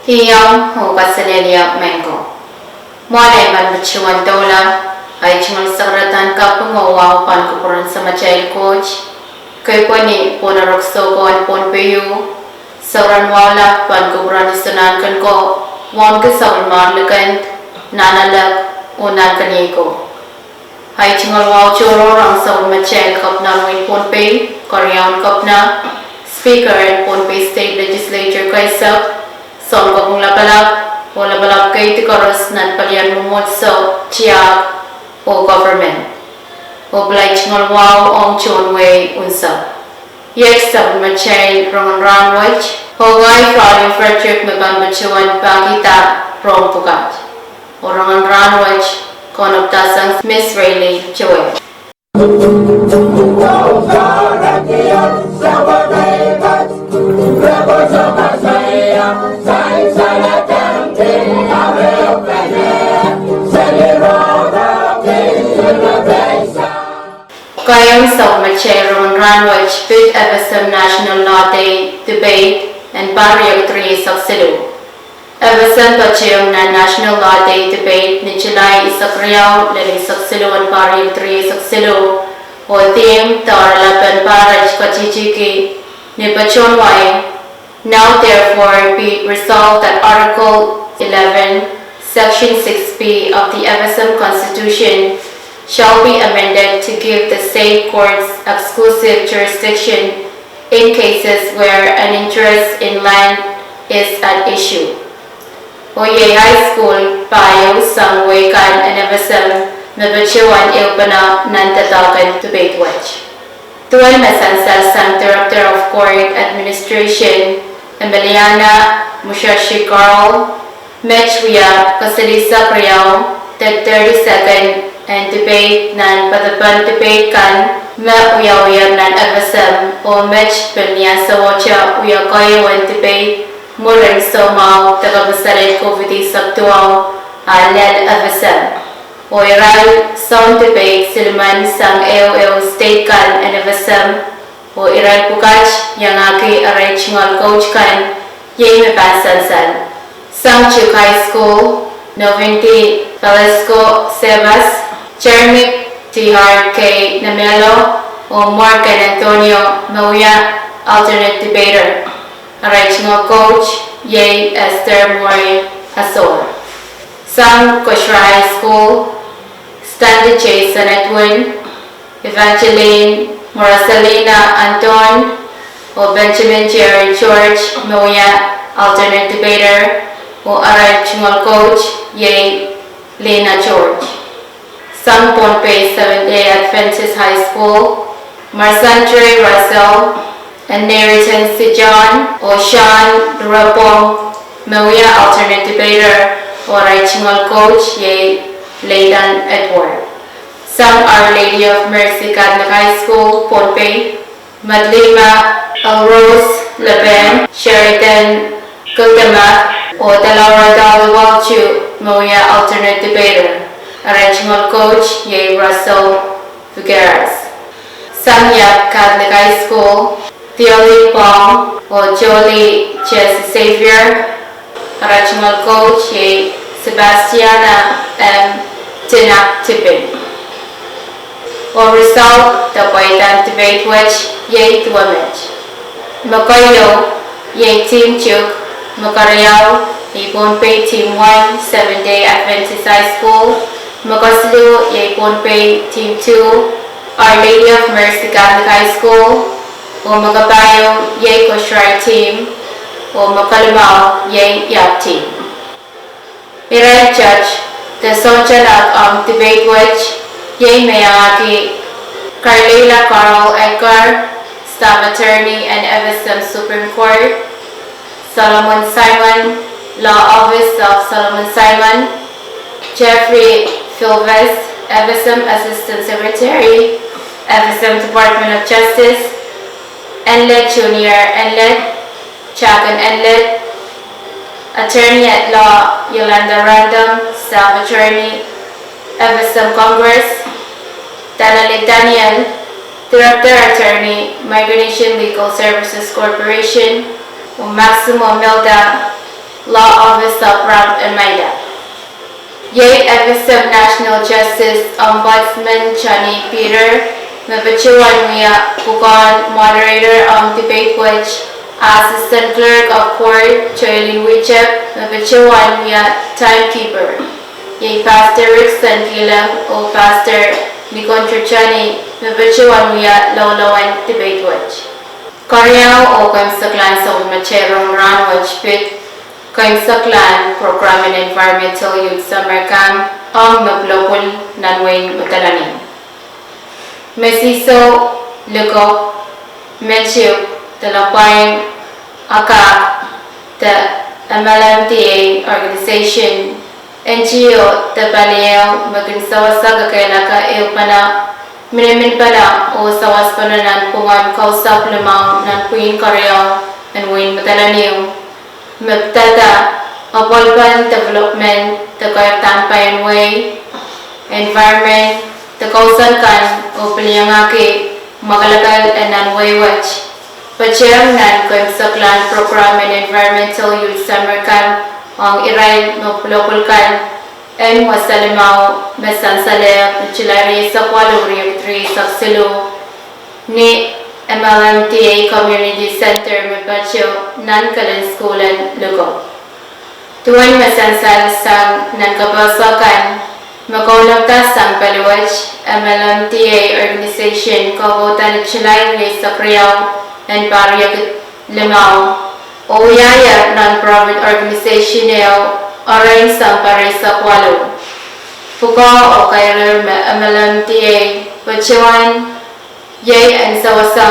Iyang hukasanelia mengo. Mwane man bichuan dola ay chungal sakratan ka pangawaw pan kupuran sa machail coach. Kay pani ponarokso ko an pon pahieu. Sauran wala pan kupuran istunan kan ko. Wan ka sauran marlakan nanalak o nankanyiko. Ay chungal waw choro rang sauran machail kap na win pon pay. Koryaon kap na Speaker and pon pay State Legislature kay sab. Son ko kung labalap o labalap kay tikoros nan palian mumotso tiyak o government. O blay chingol wow ong chun way unsa. Yek sab machay Rahnwet o ngay Claudine Frederick magambachuan pakita rong pwukat. O Rahnwet konop tasang Miss Rayleigh Chaway. Kayong sa machay Rahnwet bid evasam National Law Day debate and pahieu 3 saksilo. Evasam pachayong na National Law Day debate ni July riau lali saksilo and pahieu 3 saksilo o theme taralapan paraj kachijiki ni pachonway. Now therefore be resolved that Article 11 Section 6B of the Evasam Constitution shall be amended to give the state courts exclusive jurisdiction in cases where an interest in land is at issue. Oye High School, pahieu sang waykan and Evasam mabachuan ehupene nantatakan to Betwech. Tuan sansal sang Director of Court Administration, MLMDA, Metipw, kasalisa riau, the 32nd and debate nan patapan debate kan uyaw nan Evasam o Metipw niya sa wacha uyakayawan debate muling somaw tagabasalit COVID sabtuaw alal Evasam o irail sound debate silman sang AOL state kan and Evasam o irail pwukat yang aki aray chungal coach kan yay sansal sang Chuk High School 90 Velasco Sebas Chairman Tr. K. Namelo o Morgan Antonio Mauya alternate debater aray chungal coach yay Esther Mori Asor sang Koshra High School Stanley J. Senatwin Evangeline Morasalina Anton o Benjamin Jerry George Mauya alternate debater o aray chungal coach yay Lena George sang Pohnpei 7th-day Adventist High School Marsantre Russell and Neriton Si John o Sean Durapong Mauya alternate debater o aray chungal coach yay Leighton Edward sang Our Lady of Mercy Catholic High School Pohnpei Madolenihmw Rose Laben Sheridan Gultama o doadoahk Mauya alternate debater aray chungal coach yay Russell Figueras sang Yap Catholic High School Theoli Pong o Jolie Jesse Xavier aray chungal coach yay Sebastiana M. Tinak Tipin o result the Paitan debate which yay Tuamech Makayo yay Team Chuk Makariao Pohnpei Team 1 7th-day Adventist High School Makaslu yay Pohnpei Team 2 Our Lady of Mercy Catholic High School o Magabayo yay Koshrai Team o Makalimao yay Yap Team. Irail Judge the Sonchalak debate which yay Mayaki Carlela Carl Edgar Staff Attorney and Evasam Supreme Court Solomon Simon Law Office of Solomon Simon Jeffrey Philves Evasam Assistant Secretary Evasam Department of Justice Enlet Jr. Enlet Chagan Enlet Attorney at Law Yolanda Random Staff Attorney Evasam Congress Daniel Director Attorney Migration Legal Services Corporation o Maximo Melda Law Office of Rahnwet. Yay Episode National Justice Ombudsman Johnny Peter, Metipw Pwukat, Moderator Metipw, Assistant Clerk of Court Choylin Wichep, Metipw Timekeeper. Yay Pastor Rickson Kila o Pastor Likin Johnny, Metipw Lolawan Metipw. Riau o keimwsekalahn sa Macherong Rahnwet Pit keimwsekalahn Program in Environmental Youth Summer Camp ang pwulopwul Madolenihmw. Mesihsou, Lukop, Metipw, Dolopwail, Akahk, the MLMDA organization, NGO, the pahieu, wasa ehupene, Minimin pala o sawas pananan pungan kausap limau nan puin riau and win Madolenihmw. Mabtada audepen development the kayatan pahieu environment the kausan kan o piliangake magalakal and wach. Pahieu nan keimwsekalahn Program in Environmental Youth Summer Camp ang irail pwulopwul and wasa limau sansalehr ni MLMDA Community Center Metipw nan kalan schoolan Lukop. Tuan sansal sang nan kabasakan makaulapta sang paliwach MLMDA organization kabutan sa riau and pahr limau o yaya non-profit organization orang sang pwukat o irail MLMDA pacuan yay and sa wasa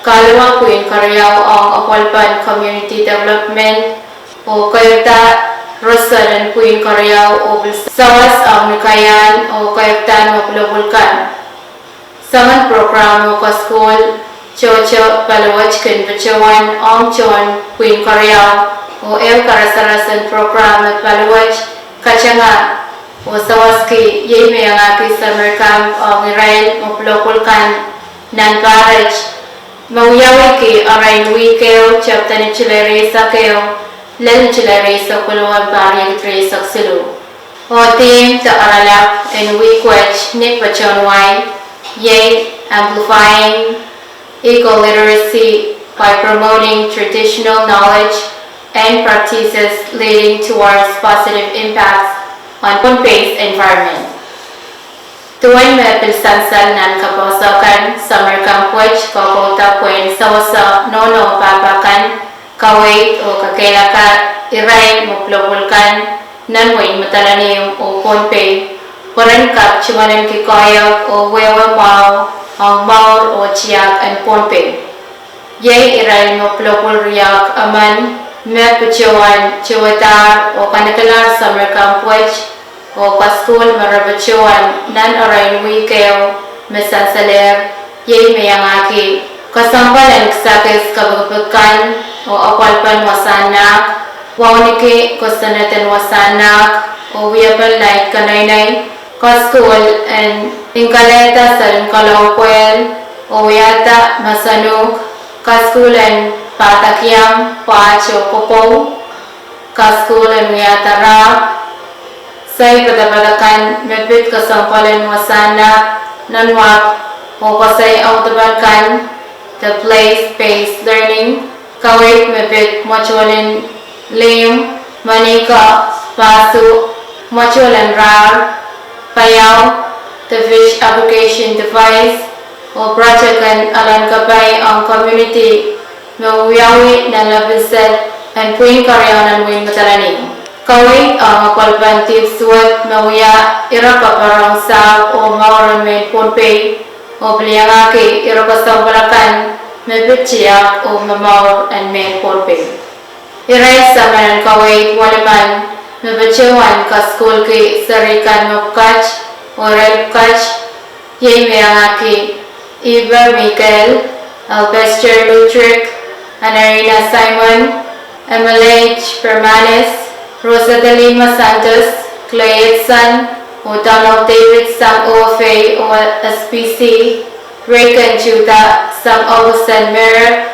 kalawang puin riau ang audepen community development o kayta rosa dan puin riau o sawas ang nakayan o kaytan pwulopwul sangan program o school chocho palawach kan pacuan ang chon puin riau o karasarasan program at palawach kachanga o sawaski yay mayangaki summer camp o irail pwulopwul nan paraj mauyawi ki arain wikeo chaptani chilere sakeo len chilere sakuluan pahieu saksilu o team ta aralak and weekwach nik pachonwai yay amplifying eco-literacy by promoting traditional knowledge and practices leading towards positive impacts on one-based environment. Tuan sansal nan kabasakan summer camp which kakota puen sa wasa nono papakan kawait o kakailakat irail pwulopwul nan win Madolenihmw o ponpe paran kap chumanan kikayak o wewa mau ang maur o chiyak and ponpe yay irail pwulopwul riau aman Metipw chiwatar o kanakalar summer camp which o school marabachuan nan arain wikeo sansalehr yay mayangaki kasampalan sakis kabagpakan o audepen wasanak wawniki kusanatan wasanak o wiyapan light kanaynay school and inkaleta sa Dolopwail o wiyata masanuk school and patohieng pacho popo school and wiyata rap say padapadakan mebit kasampalan wasana nanwak o kasay audepen the place-based learning kawit mebit mutualin lim manika pasu mutualin rar pahieu the fish application device o project alan kabay ang community mauyawi na labiset and puin riau nan win Madolenihmw. Kawit ang audepen tipswat mauya irakaparang sa o mauran may ponpe o bliangaki irakasambalakan mebitchiyak o mamaur and may ponpe. Irail sa manan kawit walaman mebitchiwan ka school ki sarikan mapkach o irail pkach yay mayangaki Iber Michael, Albester Lutrick, Anarina Simon, MLH Permanes, Rosa de Lima Santos, Clay Edson, o Donald David Sam OFA o SPC, Rikin Juda Sam Augustin Merrick,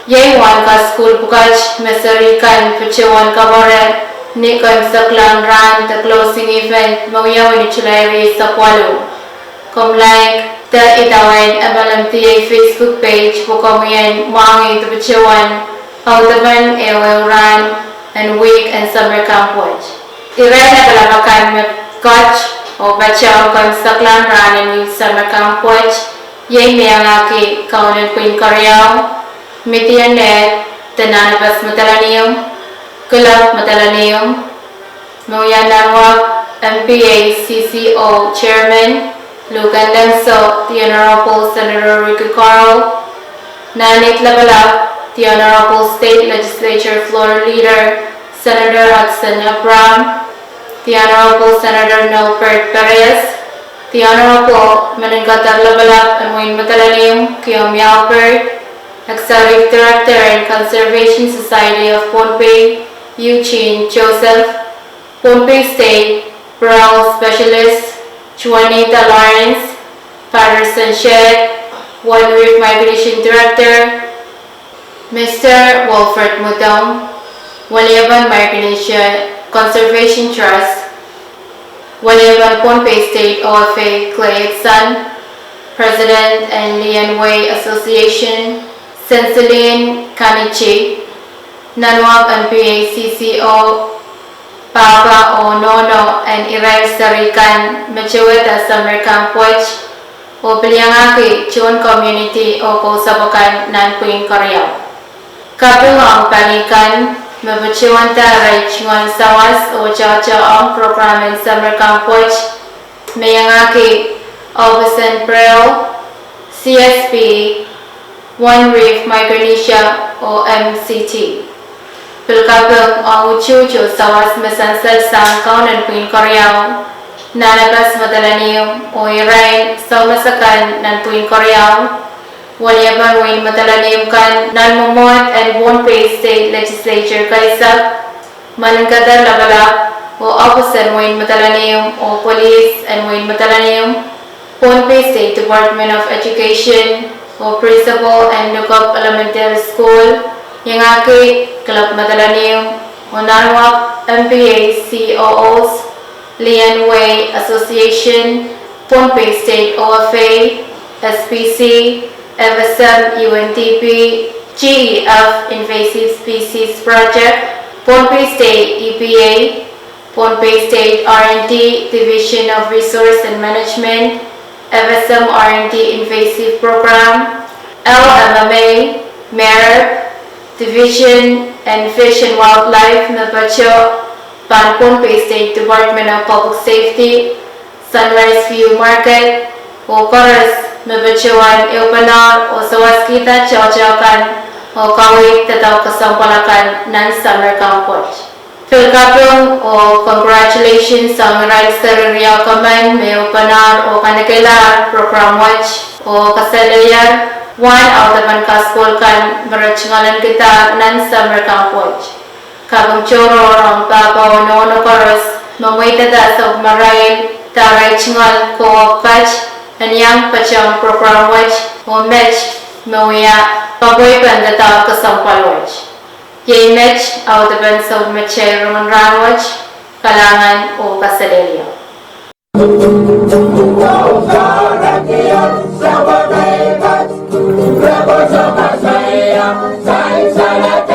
Yay Wan ka School Bukaj, Mesarikan Puchewan Kabaret, ni keimwsekalahn ran the closing event mawiyawin chulay sa Pwulu. Like the itawan MLMDA Facebook page bukamuyan wangi tubuchuan audepen ran and week and summer camp watch. Irail na kalabakan met coach o bacha o keimwsekalahn ran and youth summer camp watch yay miyangaki kaunan kuin riau mitianet tananabas Madolenihmw Lukop Madolenihmw Mayanawak MPA CCO Chairman Lukan the Honorable Senator Riau, Nanit Labalak, the Honorable State Legislature Floor Leader Senator Hudson Abram, the Honorable Senator Nelbert Perez, the Honorable Manangatar Labalak and Wayne Madolenihmw Kiom Albert, Executive Director and Conservation Society of Pohnpei, Eugene Joseph, Pohnpei State Rural Specialist Juanita Lawrence, Patterson Shed, One Reef Migration Director, Mr. Wilfred Mudong, Waliaban Micronesia Conservation Trust, Waliaban Pohnpei State OFA Clay Son, President and Lian Way Association, Sensalin Kanichi, Nanwag MPA CCO, Papa o Nono and irail Sarikan Machiweta Summer Camp Watch o Piliangaki Chun Community o Kausabakan nan Puing Riau. Kapung ang panikan mabachiwan taray chingon sawas o chacha ang program in Summer Camp Watch mayangaki Obusan Prel CSP One Reef Micronesia o MCT. Pilkapung ang uchucho sawas sansal sang kaunan Puing Riau, nanabas Madolenihmw o irail sa masakan nan Puing Riau, waliaban Wayne Madolenihmw kan nan Mumot and Pohnpei State Legislature kaisap, manangkadar labalak o Obusan Wayne Madolenihmw o Police and Wayne Madolenihmw, Pohnpei State Department of Education o Principal and Lukop Elementary School, yang aki Lukop Madolenihmw o Nanwak MPA COOs, Lian Way Association, Pohnpei State OFA, SPC, FSM UNTP, GEF Invasive Species Project, Pohnpei State EPA, Pohnpei State R&D Division of Resource and Management, FSM R&D Invasive Program, LMMA, MERP, Division and Fish and Wildlife Metipw, Pohnpei State Department of Public Safety, Sunrise View Market, o Chorus Metipwan ehupene o sawas kita chawachakan o kawit tataw kasampalakan nan Summer Camp Watch. Pilkapung o congratulations sa irail sa riau kaman ehupene o kanakailan Program Watch o sansalehr. One audepen kaskol kan meracungalan kita nan Summer Camp Watch. Kabang choro ang papa o nono chorus mamwaitada sa marail taray cungal ko patch anyang pachang Program Watch o match mawaya paboy pandata kasampal watch. Yay match audepen sa matchay Rahnwet kalangan o sansalehr. Sansalehr